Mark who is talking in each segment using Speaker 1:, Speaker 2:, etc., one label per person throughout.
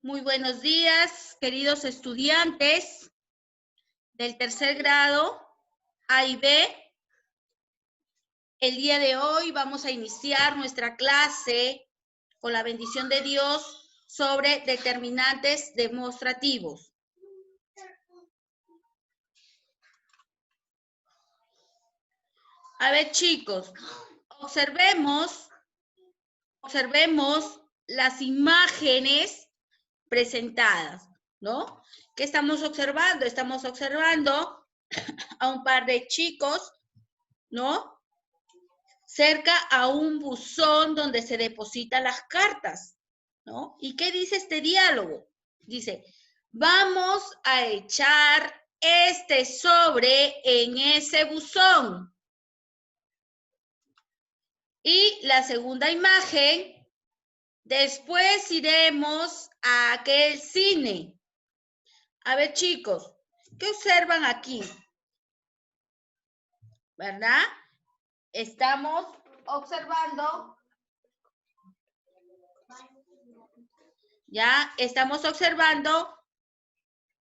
Speaker 1: Muy buenos días, queridos estudiantes del tercer grado A y B. El día de hoy vamos a iniciar nuestra clase con la bendición de Dios sobre determinantes demostrativos. A ver, chicos, observemos las imágenes presentadas, ¿no? ¿Qué estamos observando? Estamos observando a un par de chicos, ¿no? Cerca a un buzón donde se depositan las cartas, ¿no? ¿Y qué dice este diálogo? Dice, vamos a echar este sobre en ese buzón. Y la segunda imagen, después iremos a aquel cine. A ver, chicos, ¿qué observan aquí? ¿Verdad? Estamos observando,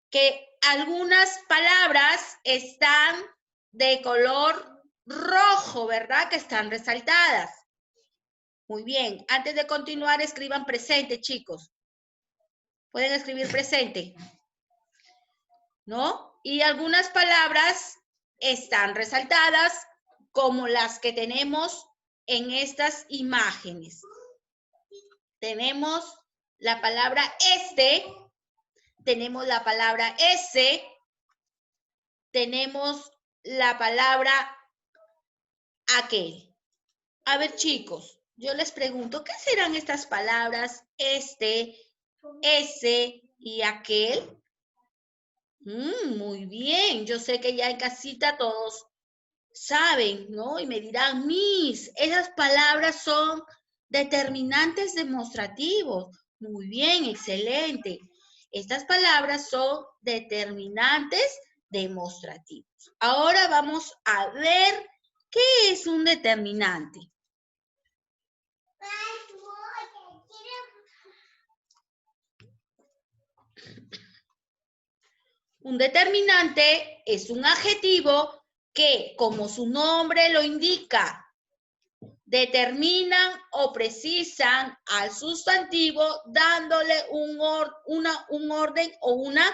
Speaker 1: que algunas palabras están de color rojo, ¿verdad? Que están resaltadas. Muy bien, antes de continuar, escriban presente, chicos. Pueden escribir presente, ¿no? Y algunas palabras están resaltadas como las que tenemos en estas imágenes. Tenemos la palabra tenemos la palabra ese, tenemos la palabra aquel. A ver, chicos, yo les pregunto, ¿qué serán estas palabras ese y aquel? Muy bien, yo sé que ya en casita todos saben, ¿no? Y me dirán, esas palabras son determinantes demostrativos. Muy bien, excelente. Estas palabras son determinantes demostrativos. Ahora vamos a ver qué es un determinante. Un determinante es un adjetivo que, como su nombre lo indica, determinan o precisan al sustantivo dándole un orden o una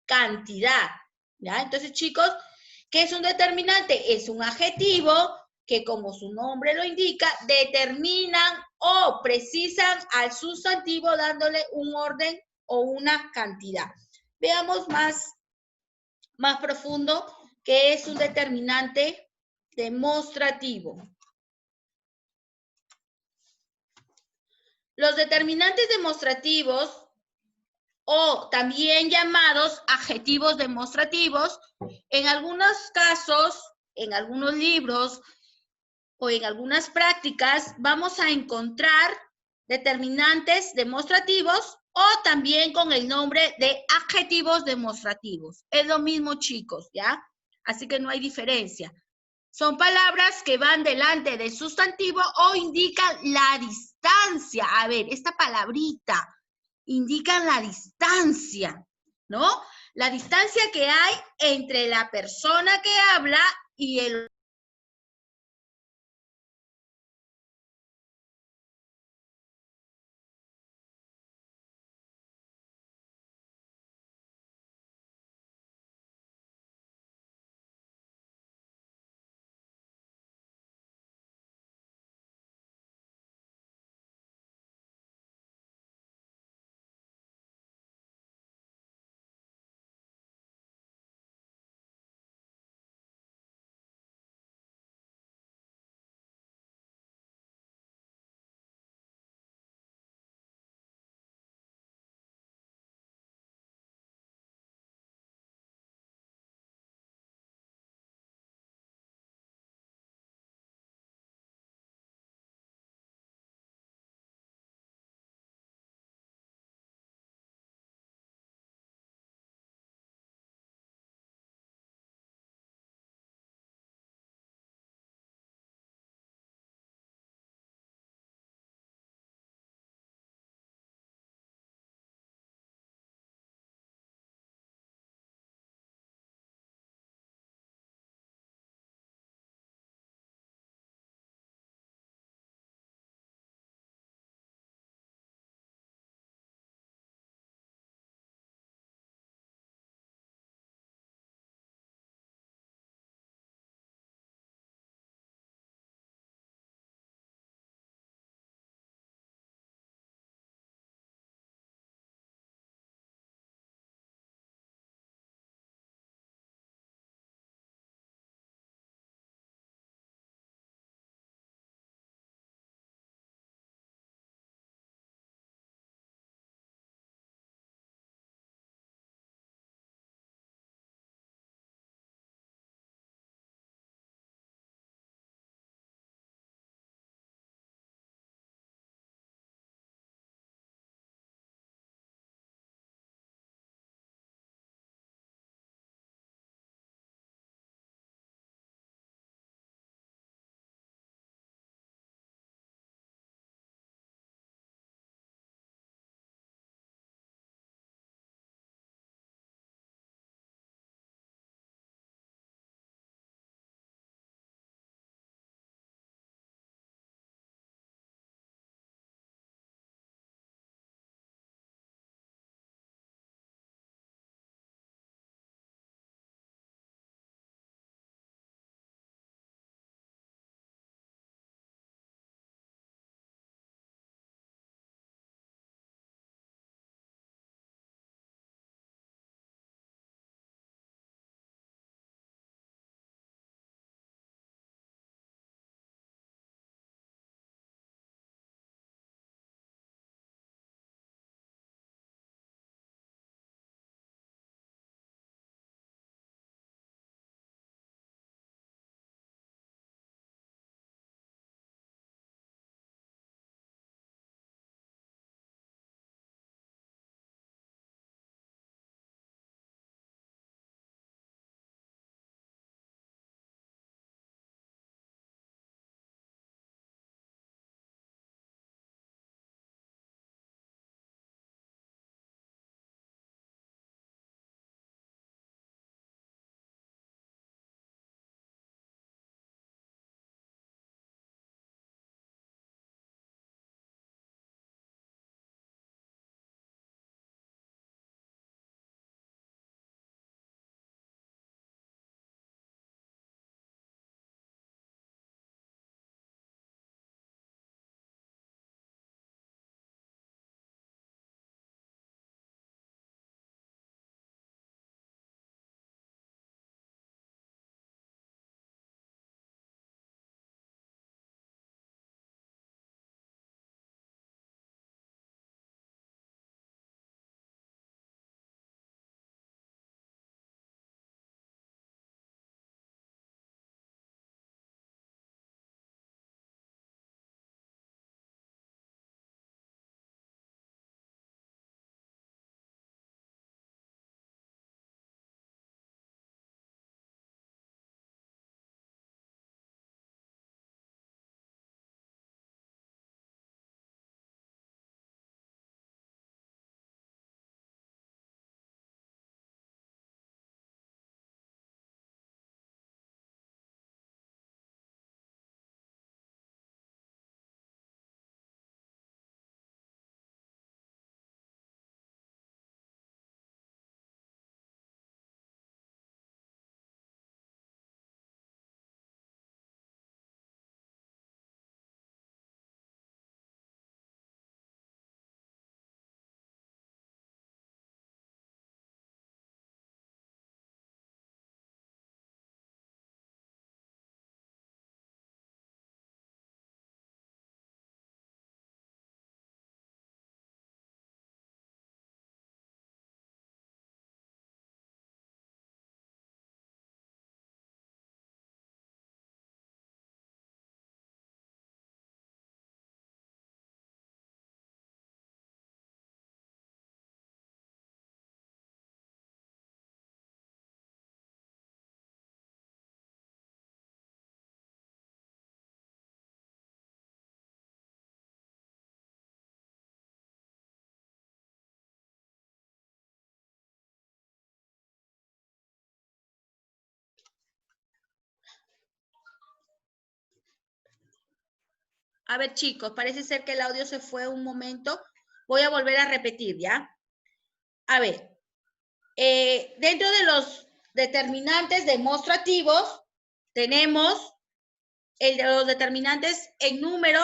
Speaker 1: cantidad. ¿Ya? Entonces, chicos, ¿qué es un determinante? Es un adjetivo que, como su nombre lo indica, determinan o precisan al sustantivo dándole un orden o una cantidad. Veamos más profundo qué es un determinante demostrativo. Los determinantes demostrativos, o también llamados adjetivos demostrativos, en algunos casos, en algunos libros o en algunas prácticas, vamos a encontrar determinantes demostrativos o también con el nombre de adjetivos demostrativos. Es lo mismo, chicos, ¿ya? Así que no hay diferencia. Son palabras que van delante del sustantivo o indican la distancia. A ver, esta palabrita indican la distancia, ¿no? La distancia que hay entre la persona que habla y el A ver, chicos, parece ser que el audio se fue un momento. Voy a volver a repetir, ¿ya? A ver, dentro de los determinantes demostrativos, tenemos el de los determinantes en número,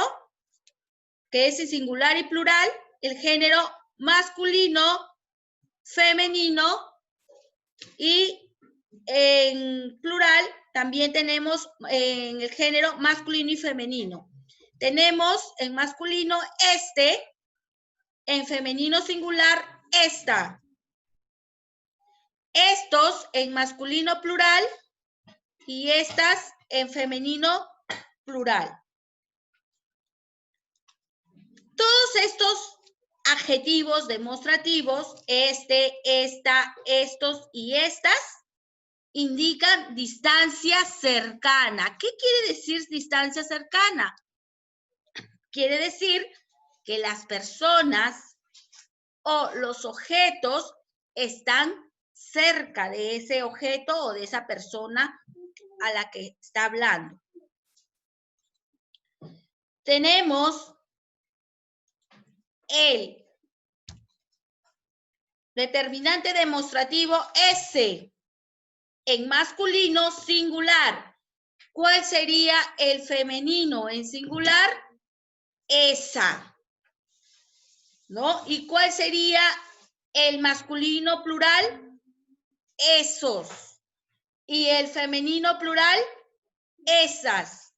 Speaker 1: que es en singular y plural, el género masculino, femenino, y en plural también tenemos en el género masculino y femenino. Tenemos en masculino este, en femenino singular esta. Estos en masculino plural y estas en femenino plural. Todos estos adjetivos demostrativos, este, esta, estos y estas, indican distancia cercana. ¿Qué quiere decir distancia cercana? Quiere decir que las personas o los objetos están cerca de ese objeto o de esa persona a la que está hablando. Tenemos el determinante demostrativo ese en masculino singular. ¿Cuál sería el femenino en singular? Esa. ¿No? ¿Y cuál sería el masculino plural? Esos. Y el femenino plural, esas.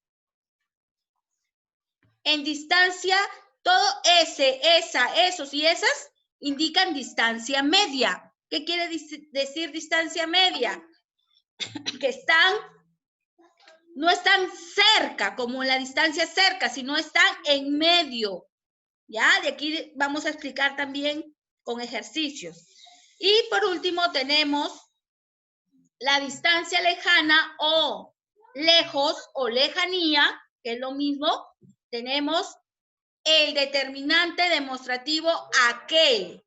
Speaker 1: En distancia, todo ese, esa, esos y esas indican distancia media. ¿Qué quiere decir distancia media? Que no están cerca, como la distancia cerca, sino están en medio. ¿Ya? De aquí vamos a explicar también con ejercicios. Y por último tenemos la distancia lejana o lejos o lejanía, que es lo mismo. Tenemos el determinante demostrativo aquel.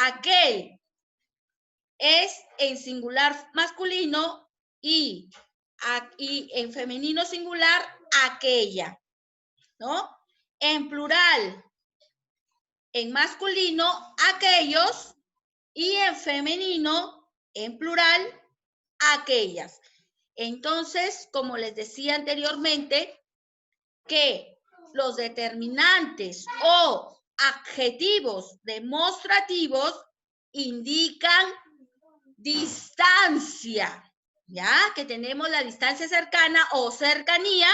Speaker 1: Aquel es en singular masculino y en femenino singular aquella, ¿no? En plural, en masculino aquellos y en femenino, en plural, aquellas. Entonces, como les decía anteriormente, que los determinantes o adjetivos demostrativos indican distancia, ¿ya? Que tenemos la distancia cercana o cercanía,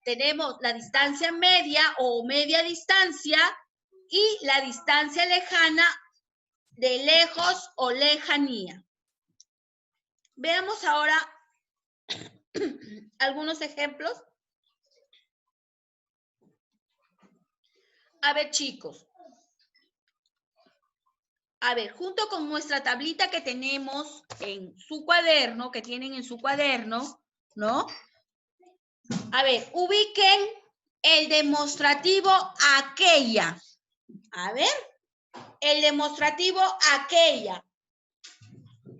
Speaker 1: tenemos la distancia media o media distancia y la distancia lejana de lejos o lejanía. Veamos ahora algunos ejemplos. A ver, chicos. A ver, junto con nuestra tablita que tenemos en su cuaderno, que tienen en su cuaderno, ¿no? A ver, ubiquen el demostrativo aquella. A ver, el demostrativo aquella.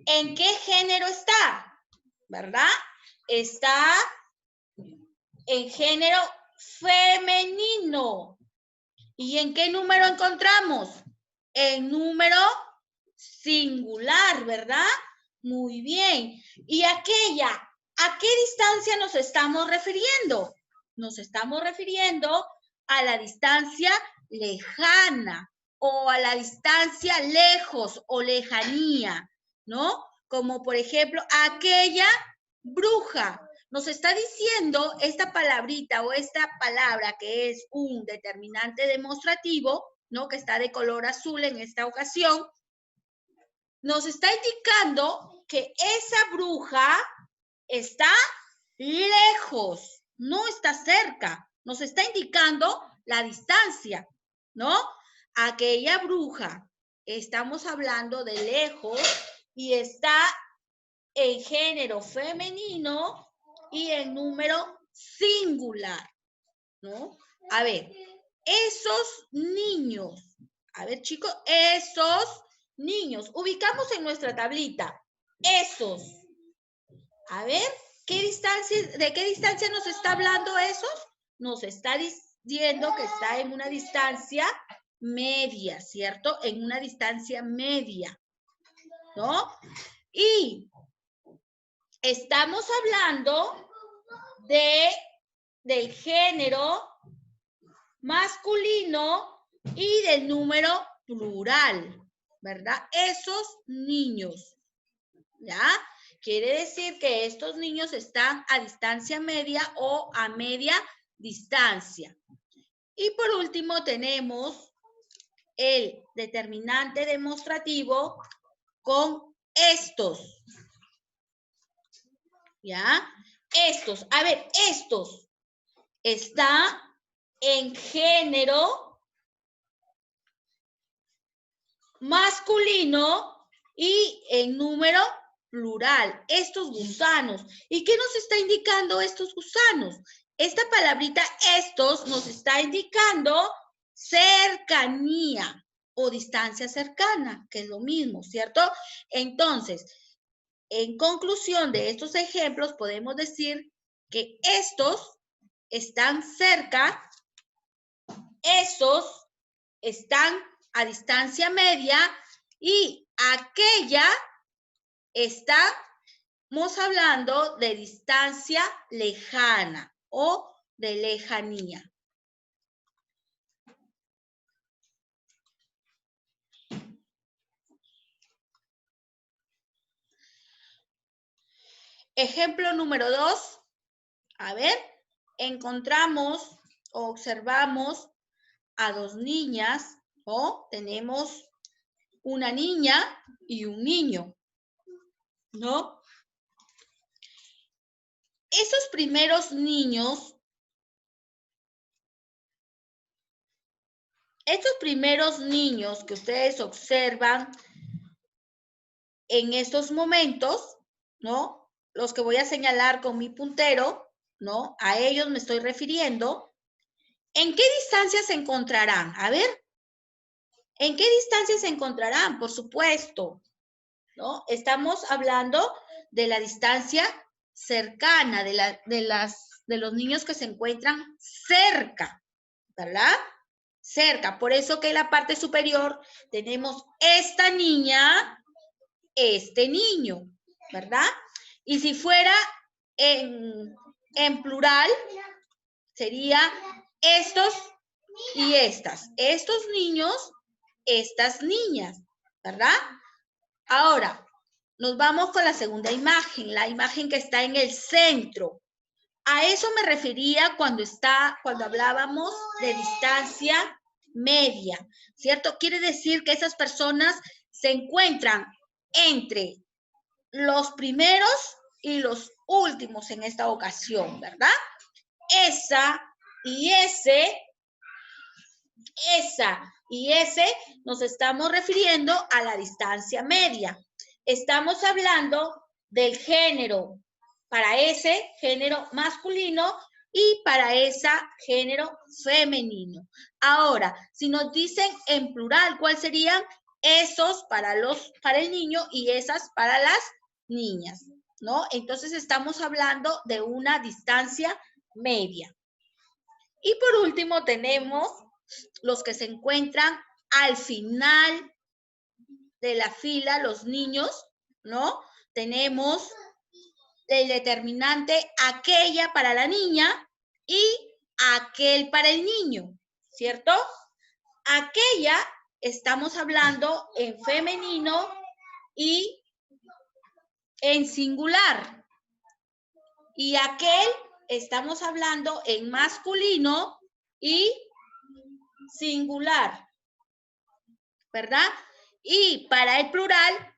Speaker 1: ¿En qué género está? ¿Verdad? Está en género femenino. ¿Y en qué número encontramos? En número singular, ¿verdad? Muy bien. ¿Y aquella? ¿A qué distancia nos estamos refiriendo? Nos estamos refiriendo a la distancia lejana o a la distancia lejos o lejanía, ¿no? Como por ejemplo, aquella bruja. Nos está diciendo esta palabrita o esta palabra que es un determinante demostrativo, ¿no? Que está de color azul en esta ocasión. Nos está indicando que esa bruja está lejos, no está cerca. Nos está indicando la distancia, ¿no? Aquella bruja, estamos hablando de lejos y está en género femenino y en número singular, ¿no? A ver, esos niños, a ver chicos, esos niños, ubicamos en nuestra tablita, esos, a ver, ¿de qué distancia nos está hablando esos? nos está diciendo que está en una distancia media, ¿cierto? En una distancia media, ¿no? Y estamos hablando del género masculino y del número plural, ¿verdad? Esos niños, ¿ya? Quiere decir que estos niños están a distancia media o a media distancia. Y por último tenemos el determinante demostrativo con estos, ¿ya? Estos, a ver, estos está en género masculino y en número plural, estos gusanos. ¿Y qué nos está indicando estos gusanos? Esta palabrita estos nos está indicando cercanía o distancia cercana, que es lo mismo, ¿cierto? Entonces, en conclusión de estos ejemplos, podemos decir que estos están cerca, estos están a distancia media y aquella estamos hablando de distancia lejana o de lejanía. Ejemplo número 2. A ver, encontramos o observamos a dos niñas o tenemos una niña y un niño, ¿no? Esos primeros niños, que ustedes observan en estos momentos, ¿no? Los que voy a señalar con mi puntero, ¿no? A ellos me estoy refiriendo. ¿En qué distancia se encontrarán? A ver, ¿en qué distancia se encontrarán? Por supuesto, ¿no? Estamos hablando de la distancia cercana, de los niños que se encuentran cerca, ¿verdad? Cerca. Por eso que en la parte superior tenemos esta niña, este niño, ¿verdad? Y si fuera en plural, sería estos y estas. Estos niños, estas niñas, ¿verdad? Ahora, nos vamos con la segunda imagen, la imagen que está en el centro. A eso me refería cuando hablábamos de distancia media, ¿cierto? Quiere decir que esas personas se encuentran entre los primeros y los últimos en esta ocasión, ¿verdad? Esa y ese nos estamos refiriendo a la distancia media. Estamos hablando del género, para ese género masculino y para esa género femenino. Ahora, si nos dicen en plural, ¿cuál serían? Esos para el niño y esas para las niñas, ¿no? Entonces estamos hablando de una distancia media. Y por último tenemos los que se encuentran al final de la fila, los niños, ¿no? Tenemos el determinante aquella para la niña y aquel para el niño, ¿cierto? Aquella estamos hablando en femenino y en singular. Y aquel estamos hablando en masculino y singular, ¿verdad? Y para el plural,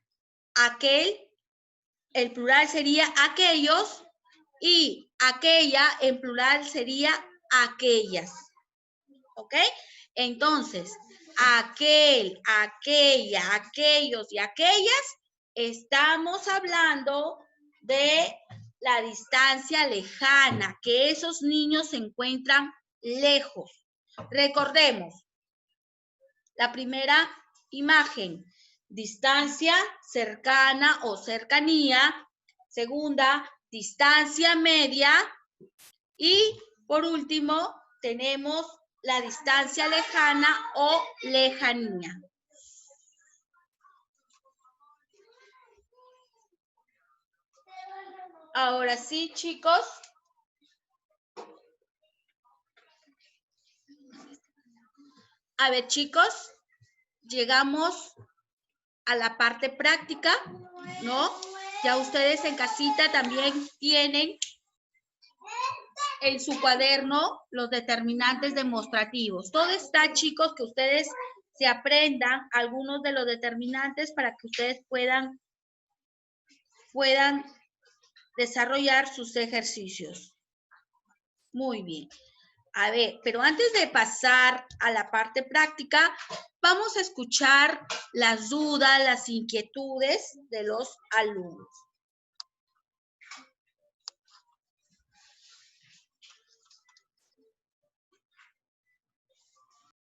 Speaker 1: el plural sería aquellos y aquella en plural sería aquellas. ¿Ok? Entonces, aquel, aquella, aquellos y aquellas, estamos hablando de la distancia lejana, que esos niños se encuentran lejos. Recordemos, la primera imagen, distancia cercana o cercanía. Segunda, distancia media. Y Por último, tenemos la distancia lejana o lejanía. Ahora sí, chicos. A ver, chicos, llegamos a la parte práctica, ¿no? Ya ustedes en casita también tienen en su cuaderno los determinantes demostrativos. Todo está, chicos, que ustedes se aprendan algunos de los determinantes para que ustedes puedan desarrollar sus ejercicios. Muy bien. A ver, pero antes de pasar a la parte práctica, vamos a escuchar las dudas, las inquietudes de los alumnos.